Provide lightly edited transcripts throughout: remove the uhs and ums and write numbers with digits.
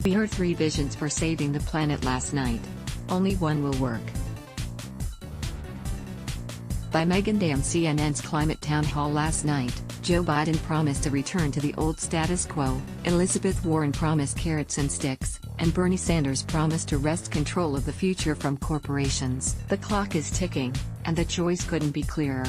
We heard 3 visions for saving the planet last night. Only one will work. By Megan Day on CNN's Climate Town Hall last night, Joe Biden promised a return to the old status quo, Elizabeth Warren promised carrots and sticks, and Bernie Sanders promised to wrest control of the future from corporations. The clock is ticking, and the choice couldn't be clearer.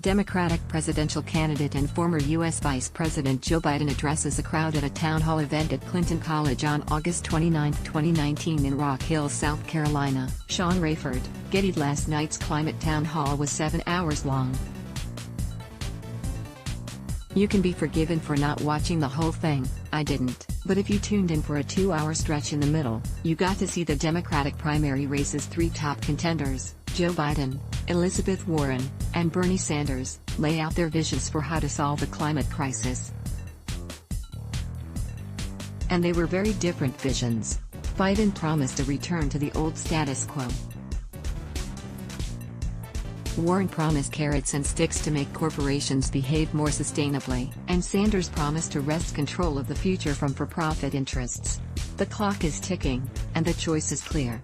Democratic presidential candidate and former U.S. Vice President Joe Biden addresses a crowd at a town hall event at Clinton College on August 29, 2019 in Rock Hill, South Carolina. Sean Rayford, Getty. Last night's climate town hall was 7 hours long. You can be forgiven for not watching the whole thing. I didn't. But if you tuned in for a 2-hour stretch in the middle, you got to see the Democratic primary race's 3 top contenders, Joe Biden, Elizabeth Warren, and Bernie Sanders, lay out their visions for how to solve the climate crisis. And they were very different visions. Biden promised a return to the old status quo. Warren promised carrots and sticks to make corporations behave more sustainably, and Sanders promised to wrest control of the future from for-profit interests. The clock is ticking, and the choice is clear.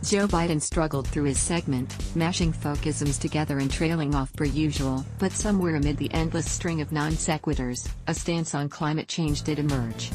Joe Biden struggled through his segment, mashing folkisms together and trailing off per usual, but somewhere amid the endless string of non-sequiturs, a stance on climate change did emerge.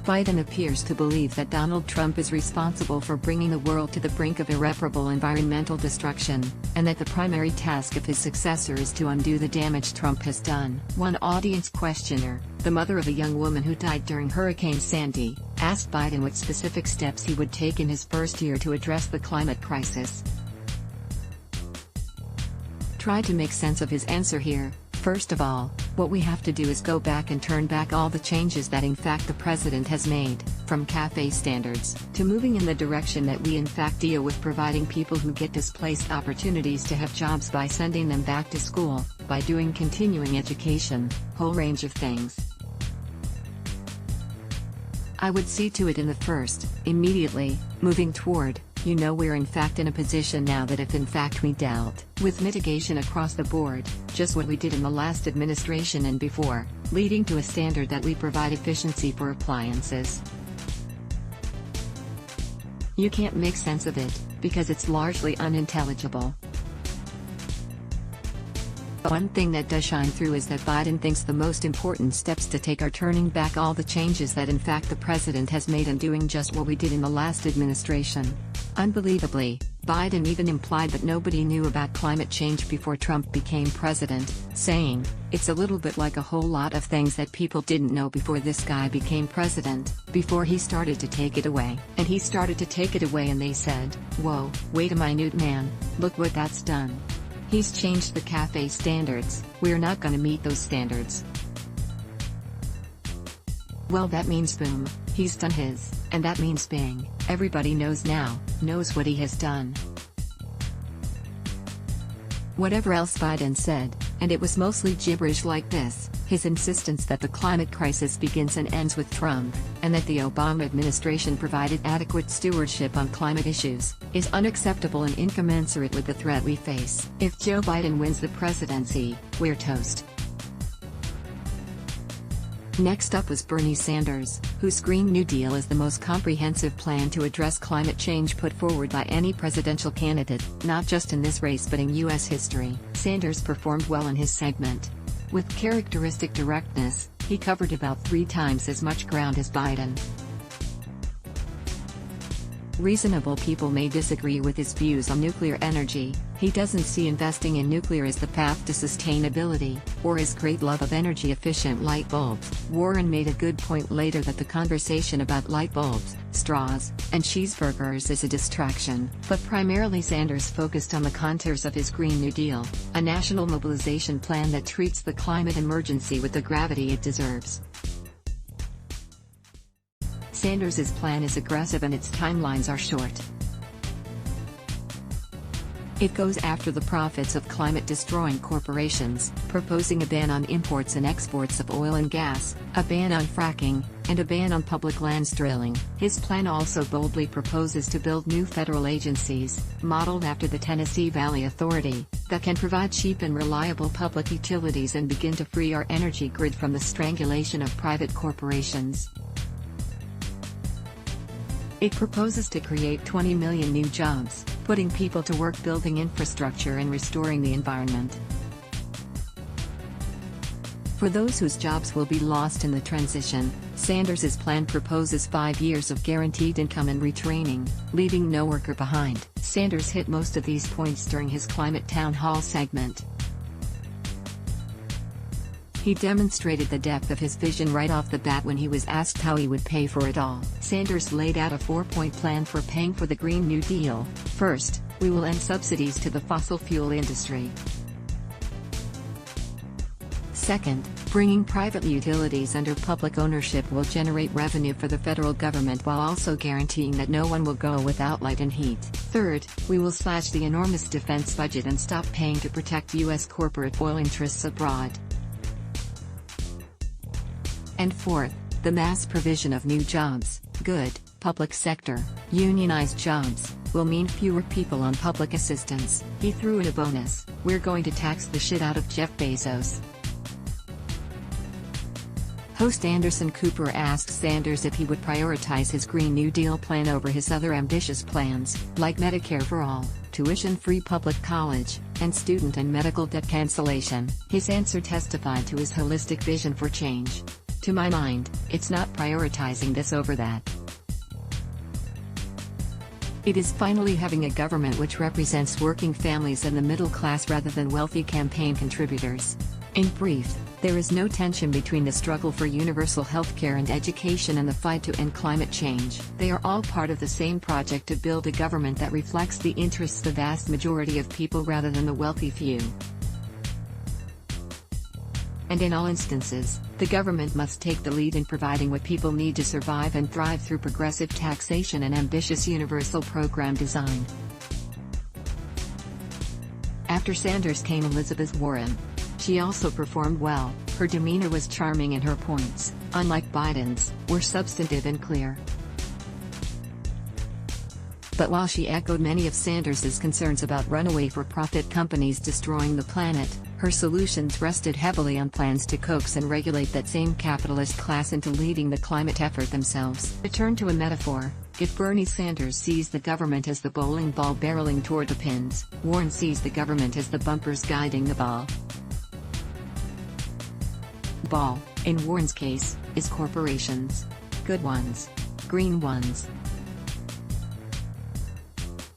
Biden appears to believe that Donald Trump is responsible for bringing the world to the brink of irreparable environmental destruction, and that the primary task of his successor is to undo the damage Trump has done. One audience questioner, the mother of a young woman who died during Hurricane Sandy, asked Biden what specific steps he would take in his first year to address the climate crisis. Try to make sense of his answer here. First of all, what we have to do is go back and turn back all the changes that in fact the president has made, from CAFE standards, to moving in the direction that we in fact deal with providing people who get displaced opportunities to have jobs by sending them back to school, by doing continuing education, whole range of things. I would see to it in the first, immediately, moving toward, we're in fact in a position now that if in fact we dealt with mitigation across the board, just what we did in the last administration and before, leading to a standard that we provide efficiency for appliances. You can't make sense of it, because it's largely unintelligible. One thing that does shine through is that Biden thinks the most important steps to take are turning back all the changes that in fact the president has made and doing just what we did in the last administration. Unbelievably, Biden even implied that nobody knew about climate change before Trump became president, saying, "It's a little bit like a whole lot of things that people didn't know before this guy became president, before he started to take it away. And he started to take it away and they said, whoa, wait a minute man, look what that's done. He's changed the CAFE standards, we're not gonna meet those standards." Well, that means boom, he's done his, and that means bang, everybody knows now, knows what he has done. Whatever else Biden said, and it was mostly gibberish like this, his insistence that the climate crisis begins and ends with Trump, and that the Obama administration provided adequate stewardship on climate issues, is unacceptable and incommensurate with the threat we face. If Joe Biden wins the presidency, we're toast. Next up was Bernie Sanders, whose Green New Deal is the most comprehensive plan to address climate change put forward by any presidential candidate, not just in this race but in U.S. history. Sanders performed well in his segment. With characteristic directness, he covered about 3 times as much ground as Biden. Reasonable people may disagree with his views on nuclear energy. He doesn't see investing in nuclear as the path to sustainability, or his great love of energy-efficient light bulbs. Warren made a good point later that the conversation about light bulbs, straws, and cheeseburgers is a distraction, but primarily Sanders focused on the contours of his Green New Deal, a national mobilization plan that treats the climate emergency with the gravity it deserves. Sanders' plan is aggressive and its timelines are short. It goes after the profits of climate-destroying corporations, proposing a ban on imports and exports of oil and gas, a ban on fracking, and a ban on public lands drilling. His plan also boldly proposes to build new federal agencies, modeled after the Tennessee Valley Authority, that can provide cheap and reliable public utilities and begin to free our energy grid from the strangulation of private corporations. It proposes to create 20 million new jobs, putting people to work building infrastructure and restoring the environment. For those whose jobs will be lost in the transition, Sanders' plan proposes 5 years of guaranteed income and retraining, leaving no worker behind. Sanders hit most of these points during his Climate Town Hall segment. He demonstrated the depth of his vision right off the bat when he was asked how he would pay for it all. Sanders laid out a 4-point plan for paying for the Green New Deal. First, we will end subsidies to the fossil fuel industry. Second, bringing private utilities under public ownership will generate revenue for the federal government while also guaranteeing that no one will go without light and heat. Third, we will slash the enormous defense budget and stop paying to protect U.S. corporate oil interests abroad. And fourth, the mass provision of new jobs, good, public sector, unionized jobs, will mean fewer people on public assistance. He threw in a bonus: we're going to tax the shit out of Jeff Bezos. Host Anderson Cooper asked Sanders if he would prioritize his Green New Deal plan over his other ambitious plans, like Medicare for all, tuition-free public college, and student and medical debt cancellation. His answer testified to his holistic vision for change. To my mind, it's not prioritizing this over that. It is finally having a government which represents working families and the middle class rather than wealthy campaign contributors. In brief, there is no tension between the struggle for universal healthcare and education and the fight to end climate change. They are all part of the same project to build a government that reflects the interests of the vast majority of people rather than the wealthy few. And in all instances, the government must take the lead in providing what people need to survive and thrive through progressive taxation and ambitious universal program design. After Sanders came Elizabeth Warren. She also performed well. Her demeanor was charming and her points, unlike Biden's, were substantive and clear. But while she echoed many of Sanders's concerns about runaway for-profit companies destroying the planet, her solutions rested heavily on plans to coax and regulate that same capitalist class into leading the climate effort themselves. To turn to a metaphor, if Bernie Sanders sees the government as the bowling ball barreling toward the pins, Warren sees the government as the bumpers guiding the ball. Ball, in Warren's case, is corporations. Good ones. Green ones.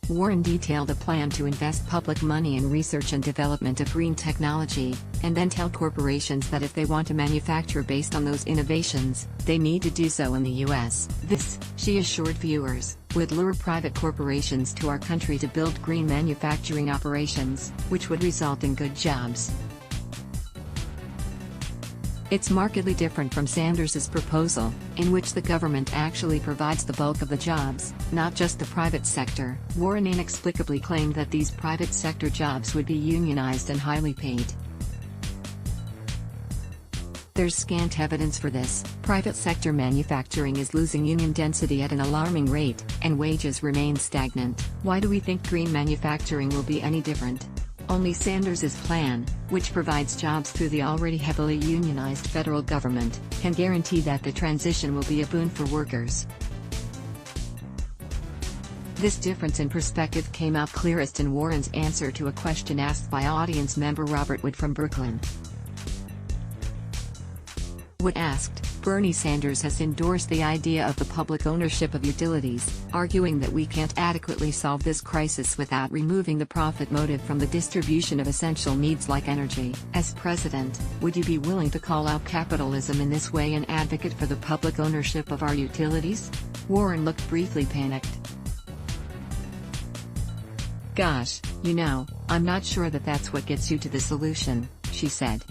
Warren detailed a plan to invest public money in research and development of green technology, and then tell corporations that if they want to manufacture based on those innovations, they need to do so in the U.S. This, she assured viewers, would lure private corporations to our country to build green manufacturing operations, which would result in good jobs. It's markedly different from Sanders's proposal, in which the government actually provides the bulk of the jobs, not just the private sector. Warren inexplicably claimed that these private sector jobs would be unionized and highly paid. There's scant evidence for this. Private sector manufacturing is losing union density at an alarming rate, and wages remain stagnant. Why do we think green manufacturing will be any different? Only Sanders's plan, which provides jobs through the already heavily unionized federal government, can guarantee that the transition will be a boon for workers. This difference in perspective came out clearest in Warren's answer to a question asked by audience member Robert Wood from Brooklyn. Wood asked, Bernie Sanders has endorsed the idea of the public ownership of utilities, arguing that we can't adequately solve this crisis without removing the profit motive from the distribution of essential needs like energy. As president, would you be willing to call out capitalism in this way and advocate for the public ownership of our utilities? Warren looked briefly panicked. Gosh, you know, I'm not sure that that's what gets you to the solution, she said.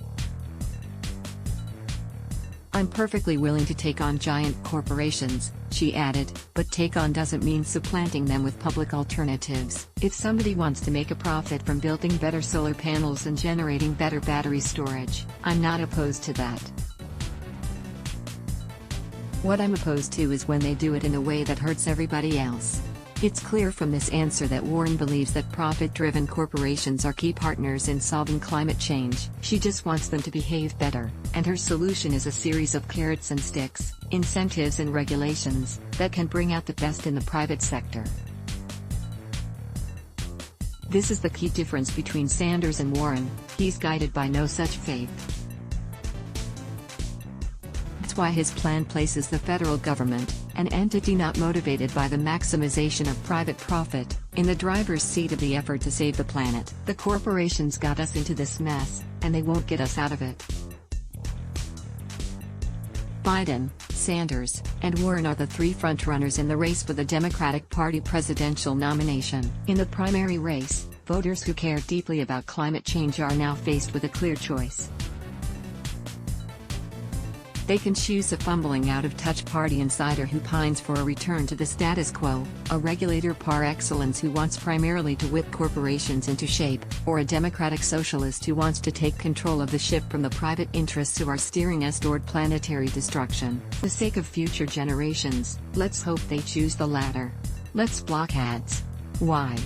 I'm perfectly willing to take on giant corporations, she added, but take on doesn't mean supplanting them with public alternatives. If somebody wants to make a profit from building better solar panels and generating better battery storage, I'm not opposed to that. What I'm opposed to is when they do it in a way that hurts everybody else. It's clear from this answer that Warren believes that profit-driven corporations are key partners in solving climate change. She just wants them to behave better, and her solution is a series of carrots and sticks, incentives and regulations, that can bring out the best in the private sector. This is the key difference between Sanders and Warren. He's guided by no such faith. That's why his plan places the federal government, an entity not motivated by the maximization of private profit, in the driver's seat of the effort to save the planet. The corporations got us into this mess, and they won't get us out of it. Biden, Sanders, and Warren are the three frontrunners in the race for the Democratic Party presidential nomination. In the primary race, voters who care deeply about climate change are now faced with a clear choice. They can choose a fumbling out-of-touch party insider who pines for a return to the status quo, a regulator par excellence who wants primarily to whip corporations into shape, or a democratic socialist who wants to take control of the ship from the private interests who are steering us toward planetary destruction. For the sake of future generations, let's hope they choose the latter. Let's block ads. Why?